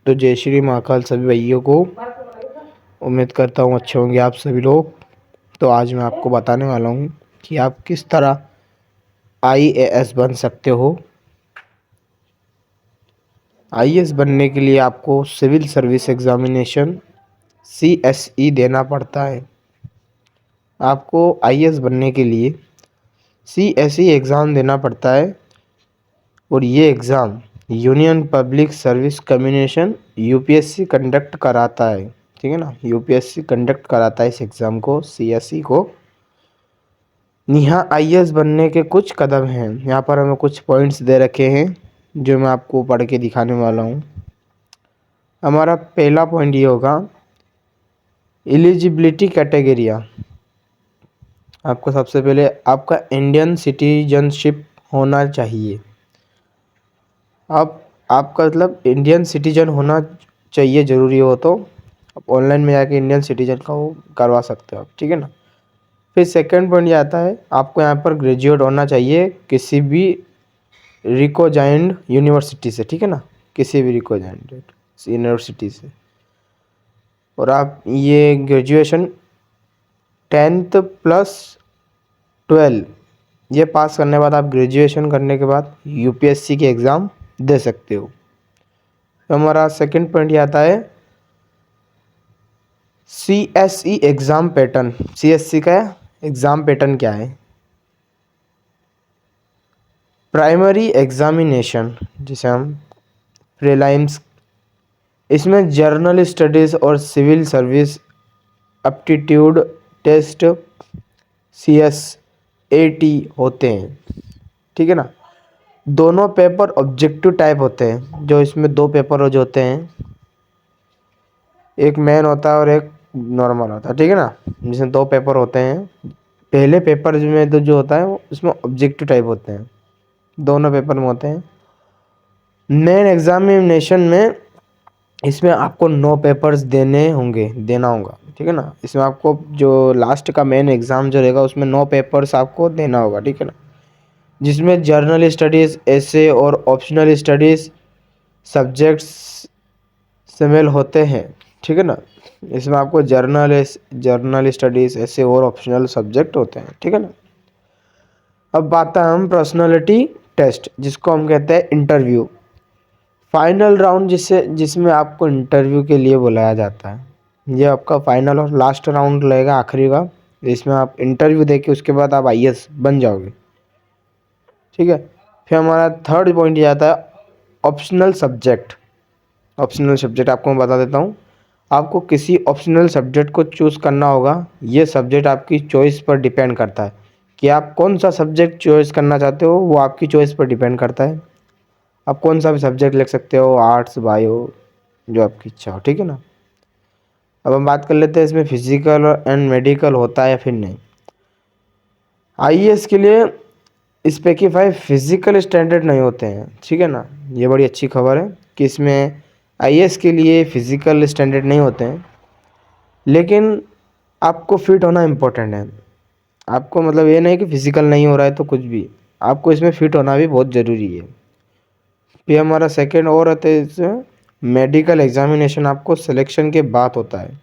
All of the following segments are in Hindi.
तो जय श्री महाकाल सभी भाइयों को। उम्मीद करता हूँ अच्छे होंगे आप सभी लोग। तो आज मैं आपको बताने वाला हूँ कि आप किस तरह आईएएस बन सकते हो। आईएएस बनने के लिए आपको सिविल सर्विस एग्जामिनेशन सीएसई देना पड़ता है। आपको आईएएस बनने के लिए सीएसई एग्ज़ाम देना पड़ता है और ये exam union public service commission UPSC conduct कराता है। ठीक है ना, यूपीएससी कंडक्ट कराता है इस एग्ज़ाम को, सीएसई को। यहाँ आईएएस बनने के कुछ कदम हैं। यहाँ पर हमें कुछ पॉइंट्स दे रखे हैं जो मैं आपको पढ़ के दिखाने वाला हूँ। हमारा पहला पॉइंट ये होगा, एलिजिबिलिटी कैटेगरिया। आपको सबसे पहले आपका इंडियन सिटीजनशिप होना चाहिए। आपका मतलब इंडियन सिटीजन होना चाहिए, ज़रूरी हो तो आप ऑनलाइन में जाके इंडियन सिटीजन का वो करवा सकते हो आप। ठीक है ना। फिर सेकंड पॉइंट ये आता है, आपको यहाँ पर ग्रेजुएट होना चाहिए किसी भी रिकोजाइंड यूनिवर्सिटी से। ठीक है ना, किसी भी रिकोजाइंड यूनिवर्सिटी से। और आप ये ग्रेजुएशन 10th + 12 ये पास करने के बाद आप ग्रेजुएशन करने के बाद यूपीएससी के एग्ज़ाम दे सकते हो। तो हमारा सेकंड पॉइंट ये आता है, सीएसई एग्ज़ाम पैटर्न। सीएसई का एग्ज़ाम पैटर्न क्या है? प्राइमरी एग्जामिनेशन, जिसे हम प्रीलिम्स, इसमें जर्नल स्टडीज़ और civil service aptitude test CSAT होते हैं। ठीक है ना। दोनों पेपर ऑब्जेक्टिव टाइप होते हैं, जो इसमें दो पेपर जो होते हैं, एक मेन होता है और एक नॉर्मल होता है। ठीक है ना, जिसमें दो पेपर होते हैं। पहले पेपर में तो जो होता है वो उसमें ऑब्जेक्टिव टाइप होते हैं, दोनों पेपर में होते हैं। मेन एग्जामिनेशन में इसमें आपको 9 पेपर्स देना होगा। ठीक है ना। इसमें आपको जो लास्ट का मेन एग्ज़ाम जो रहेगा उसमें 9 पेपर्स आपको देना होगा। ठीक है ना, जिसमें जर्नल स्टडीज़, ऐसे और ऑप्शनल स्टडीज़ सब्जेक्ट्स शामिल होते हैं। ठीक है ना, इसमें आपको जर्नल स्टडीज़, ऐसे और ऑप्शनल सब्जेक्ट होते हैं। ठीक है ना। अब बात है हम पर्सनालिटी टेस्ट, जिसको हम कहते हैं इंटरव्यू। फाइनल राउंड जिसमें आपको इंटरव्यू के लिए बुलाया जाता है। ये आपका फाइनल और लास्ट राउंड रहेगा, आखिरी का, जिसमें आप इंटरव्यू देके उसके बाद आप आईएएस बन जाओगे। ठीक है। फिर हमारा थर्ड पॉइंट ये आता है, ऑप्शनल सब्जेक्ट। ऑप्शनल सब्जेक्ट आपको मैं बता देता हूँ। आपको किसी ऑप्शनल सब्जेक्ट को चूज़ करना होगा। ये सब्जेक्ट आपकी चॉइस पर डिपेंड करता है कि आप कौन सा सब्जेक्ट चॉइस करना चाहते हो, वो आपकी चॉइस पर डिपेंड करता है। आप कौन सा भी सब्जेक्ट लिख सकते हो, आर्ट्स, बायो, जो आपकी इच्छा हो। ठीक है ना। अब हम बात कर लेते हैं इसमें फिजिकल एंड मेडिकल होता है या फिर नहीं। आईएएस के लिए स्पेसिफाई फिजिकल स्टैंडर्ड नहीं होते हैं। ठीक है ना, ये बड़ी अच्छी खबर है कि इसमें आईएएस के लिए फिजिकल स्टैंडर्ड नहीं होते हैं, लेकिन आपको फिट होना इम्पोर्टेंट है। आपको मतलब ये नहीं कि फिजिकल नहीं हो रहा है तो कुछ भी, आपको इसमें फिट होना भी बहुत ज़रूरी है। फिर हमारा सेकेंड और आता है, इसमें मेडिकल एग्जामिनेशन आपको सिलेक्शन के बाद होता है।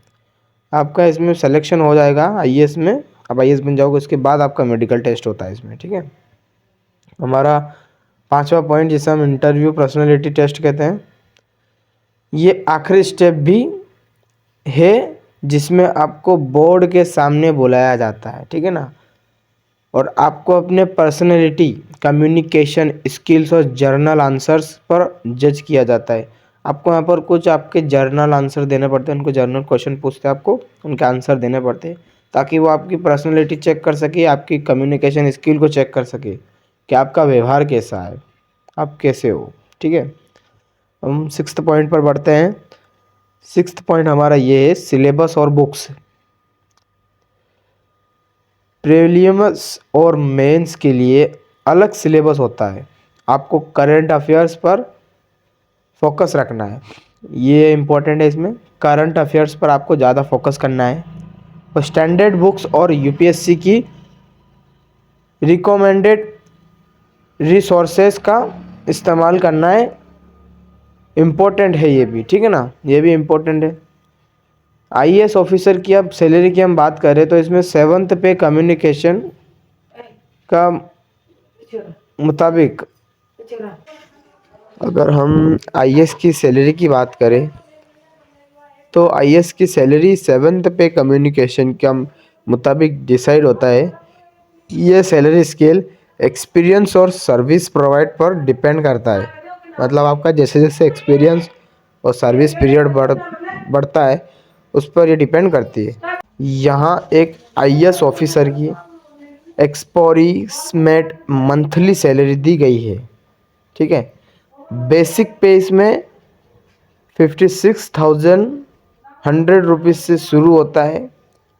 आपका इसमें सिलेक्शन हो जाएगा आईएएस में, आप आईएएस बन जाओगे, उसके बाद आपका मेडिकल टेस्ट होता है इसमें। ठीक है। हमारा पांचवा पॉइंट, जिसे हम इंटरव्यू पर्सनालिटी टेस्ट कहते हैं, ये आखिरी स्टेप भी है जिसमें आपको बोर्ड के सामने बुलाया जाता है। ठीक है ना, और आपको अपने पर्सनैलिटी, कम्युनिकेशन स्किल्स और जर्नल आंसर्स पर जज किया जाता है। आपको यहाँ पर कुछ आपके जर्नल आंसर देने पड़ते हैं, उनको जर्नल क्वेश्चन पूछते हैं, आपको उनके आंसर देने पड़ते हैं, ताकि वो आपकी पर्सनैलिटी चेक कर सके, आपकी कम्युनिकेशन स्किल को चेक कर सके कि आपका व्यवहार कैसा है, आप कैसे हो। ठीक है। हम सिक्स्थ पॉइंट पर बढ़ते हैं। सिक्स्थ पॉइंट हमारा ये है, सिलेबस और बुक्स। प्रीलिम्स और मेंस के लिए अलग सिलेबस होता है। आपको करंट अफेयर्स पर फोकस रखना है, ये इम्पोर्टेंट है। इसमें करंट अफेयर्स पर आपको ज़्यादा फोकस करना है, और स्टैंडर्ड बुक्स और यूपीएससी की रिकमेंडेड रिसोर्सेज का इस्तेमाल करना है इम्पोर्टेंट है ये भी, ठीक है ना, ये भी इम्पोर्टेंट है। आईएएस ऑफिसर की अब सैलरी की हम बात करें तो इसमें 7th पे कम्युनिकेशन का मुताबिक अगर हम आईएएस की सैलरी की बात करें तो आईएएस की सैलरी 7th पे कम्युनिकेशन का मुताबिक डिसाइड होता है। ये सैलरी स्केल एक्सपीरियंस और सर्विस प्रोवाइड पर डिपेंड करता है। मतलब आपका जैसे जैसे एक्सपीरियंस और सर्विस पीरियड बढ़ता है उस पर ये डिपेंड करती है। यहाँ एक आईएएस ऑफिसर की एक्सपोरीमेट मंथली सैलरी दी गई है, ठीक है। बेसिक पे इसमें 56,100 रुपीज़ से शुरू होता है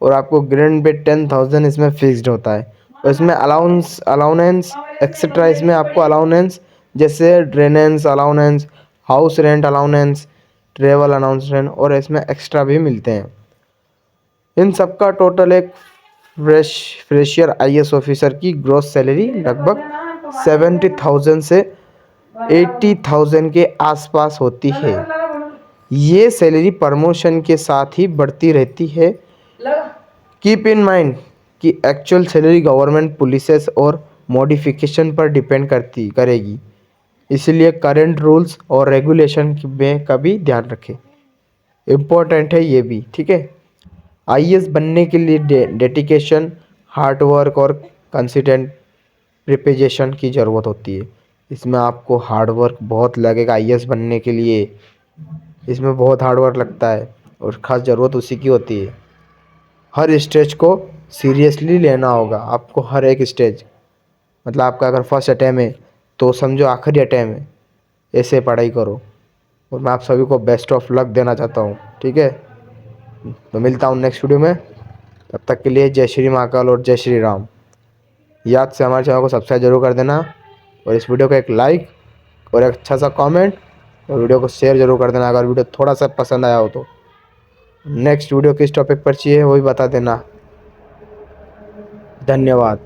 और आपको ग्रैंड पे 10,000 इसमें फिक्स्ड होता है। और इसमें अलाउनेंस एक्सेट्रा, इसमें आपको अलाउनेंस जैसे ड्रेनेंस अलाउनेंस, हाउस रेंट अलाउनेंस, ट्रेवल अलाउंसमेंट और इसमें एक्स्ट्रा भी मिलते हैं। इन सब का टोटल एक फ्रेशियर आईएएस ऑफिसर की ग्रॉस सैलरी लगभग 70,000 से 80,000 के आसपास होती है। ये सैलरी प्रमोशन के साथ ही बढ़ती रहती है। कीप इन माइंड कि एक्चुअल सैलरी गवर्नमेंट पुलिसेस और मॉडिफिकेशन पर डिपेंड करेगी, इसलिए करंट रूल्स और रेगुलेशन में का भी ध्यान रखें। इम्पोर्टेंट है ये भी, ठीक है। आईएएस बनने के लिए डेडिकेशन, हार्डवर्क और कंसिस्टेंट प्रिपरेशन की ज़रूरत होती है। इसमें आपको हार्डवर्क बहुत लगेगा आईएएस बनने के लिए, इसमें बहुत हार्डवर्क लगता है और ख़ास ज़रूरत उसी की होती है। हर स्टेज को सीरियसली लेना होगा आपको, हर एक स्टेज। मतलब आपका अगर फर्स्ट अटैम्प्ट है तो समझो आखिरी अटैम्प्ट है, ऐसे पढ़ाई करो। और मैं आप सभी को बेस्ट ऑफ लक देना चाहता हूँ, ठीक है। तो मिलता हूँ नेक्स्ट वीडियो में, तब तक के लिए जय श्री महाकाल और जय श्री राम। याद से हमारे चैनल को सब्सक्राइब जरूर कर देना और इस वीडियो को एक लाइक और एक अच्छा सा कमेंट और वीडियो को शेयर जरूर कर देना अगर वीडियो थोड़ा सा पसंद आया हो तो। नेक्स्ट वीडियो किस टॉपिक पर चाहिए वो भी बता देना। धन्यवाद।